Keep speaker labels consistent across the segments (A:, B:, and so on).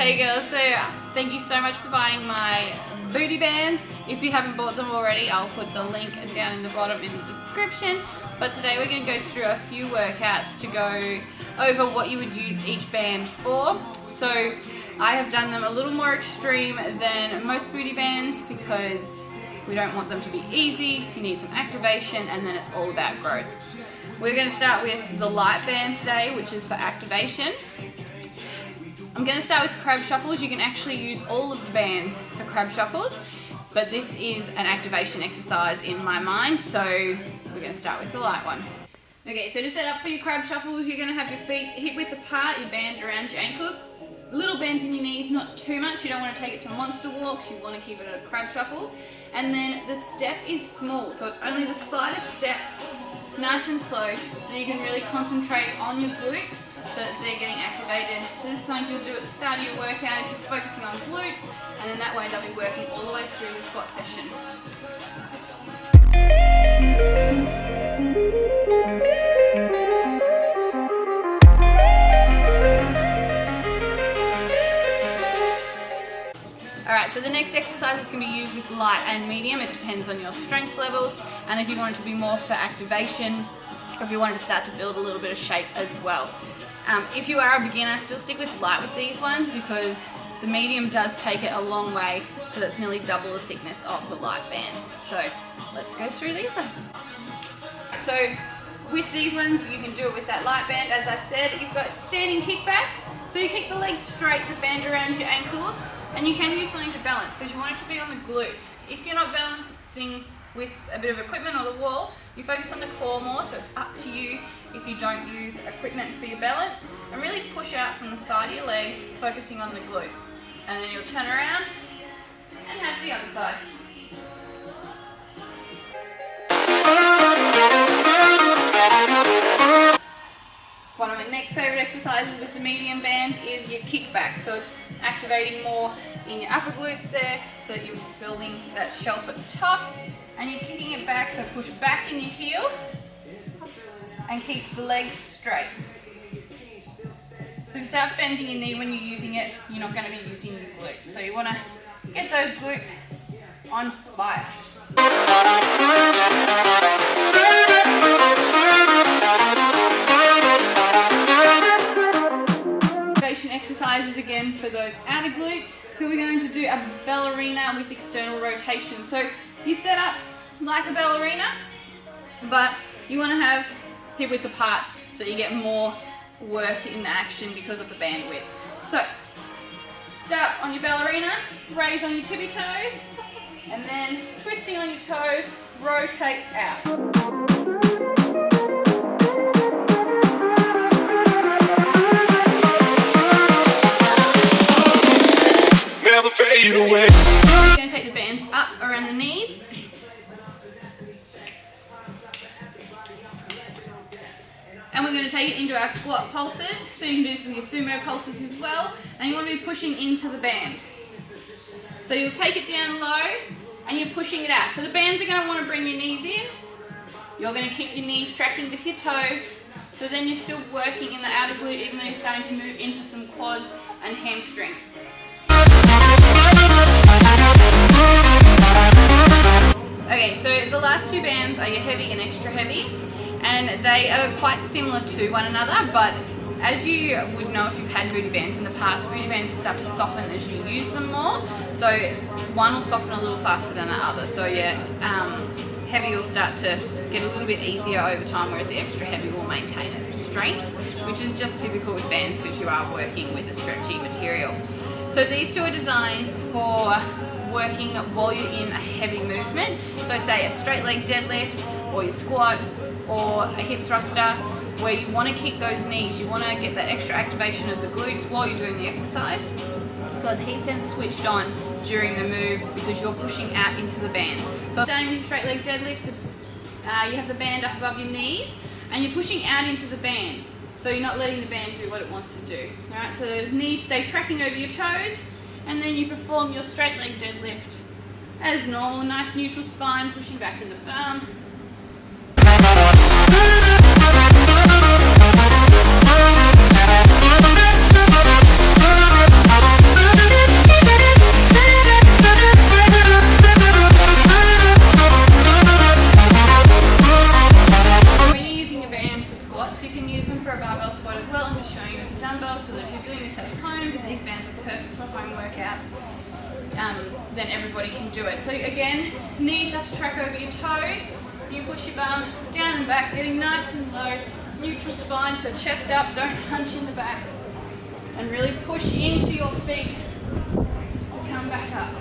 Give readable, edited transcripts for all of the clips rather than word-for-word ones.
A: Hey girls, so thank you so much for buying my booty bands. If you haven't bought them already, I'll put the link down in the bottom in the description. But today we're going to go through a few workouts to go over what you would use each band for. So I have done them a little more extreme than most booty bands because we don't want them to be easy. You need some activation and then it's all about growth. We're going to start with the light band today, which is for activation. I'm going to start with crab shuffles. You can actually use all of the bands for crab shuffles, but this is an activation exercise in my mind, so we're going to start with the light one. Okay, so to set up for your crab shuffles, you're going to have your feet hip width apart, your band around your ankles, a little bend in your knees, not too much. You don't want to take it to monster walks, you want to keep it at a crab shuffle. And then the step is small, so it's only the slightest step, nice and slow, so you can really concentrate on your glutes so that they're getting activated. So this is something you'll do at the start of your workout if you're focusing on glutes, and then that way they'll be working all the way through the squat session. Alright, so the next exercises can be used with light and medium. It depends on your strength levels and if you want it to be more for activation or if you wanted to start to build a little bit of shape as well. If you are a beginner, still stick with light with these ones because the medium does take it a long way because it's nearly double the thickness of the light band. So let's go through these ones. So with these ones you can do it with that light band. As I said, you've got standing kickbacks. So you kick the legs straight, the band around your ankles, and you can use something to balance because you want it to be on the glutes. If you're not balancing with a bit of equipment or the wall, you focus on the core more, so it's up to you if you don't use equipment for your balance. And really push out from the side of your leg, focusing on the glute. And then you'll turn around and have the other side. One of my next favourite exercises with the medium band is your kickback. So it's activating more in your upper glutes there, so that you're building that shelf at the top. And you're kicking it back, so push back in your heel and keep the legs straight. So if you start bending your knee when you're using it, you're not going to be using your glutes. So you want to get those glutes on fire. Exercises again for those outer glutes. So we're going to do a ballerina with external rotation. So you set up like a ballerina, but you want to have hip width apart so you get more work in action because of the band width. So start on your ballerina, raise on your tippy toes, and then twisting on your toes, rotate out. Fade away. We're going to take the bands up around the knees. And we're going to take it into our squat pulses. So you can do this with your sumo pulses as well. And you want to be pushing into the band. So you'll take it down low and you're pushing it out. So the bands are going to want to bring your knees in. You're going to keep your knees tracking with your toes. So then you're still working in the outer glute even though you're starting to move into some quad and hamstring. Okay, so the last two bands are your heavy and extra heavy, and they are quite similar to one another, but as you would know if you've had booty bands in the past, booty bands will start to soften as you use them more, so one will soften a little faster than the other, so your heavy will start to get a little bit easier over time, whereas the extra heavy will maintain its strength, which is just typical with bands because you are working with a stretchy material. So these two are designed for working while you're in a heavy movement. So say a straight leg deadlift or your squat or a hip thruster where you want to keep those knees. You want to get that extra activation of the glutes while you're doing the exercise. So it keeps them switched on during the move because you're pushing out into the bands. So starting with your straight leg deadlifts, you have the band up above your knees and you're pushing out into the band. So you're not letting the band do what it wants to do. Alright, so those knees stay tracking over your toes, and then you perform your straight leg deadlift as normal, nice neutral spine, pushing back in the bum. because these bands are perfect for home workouts, then everybody can do it. So again, knees have to track over your toes. You push your bum down and back, getting nice and low, neutral spine, so chest up, don't hunch in the back. And really push into your feet. Come back up,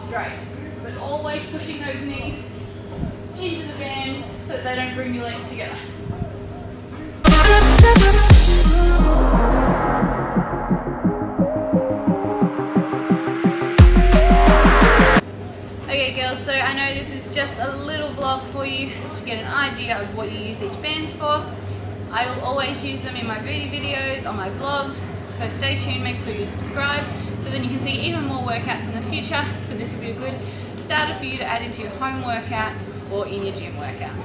A: straight. But always pushing those knees into the band so that they don't bring your legs together. Okay girls, so I know this is just a little vlog for you to get an idea of what you use each band for. I will always use them in my beauty videos, on my vlogs, so stay tuned, make sure you subscribe so then you can see even more workouts in the future, but this will be a good starter for you to add into your home workout or in your gym workout.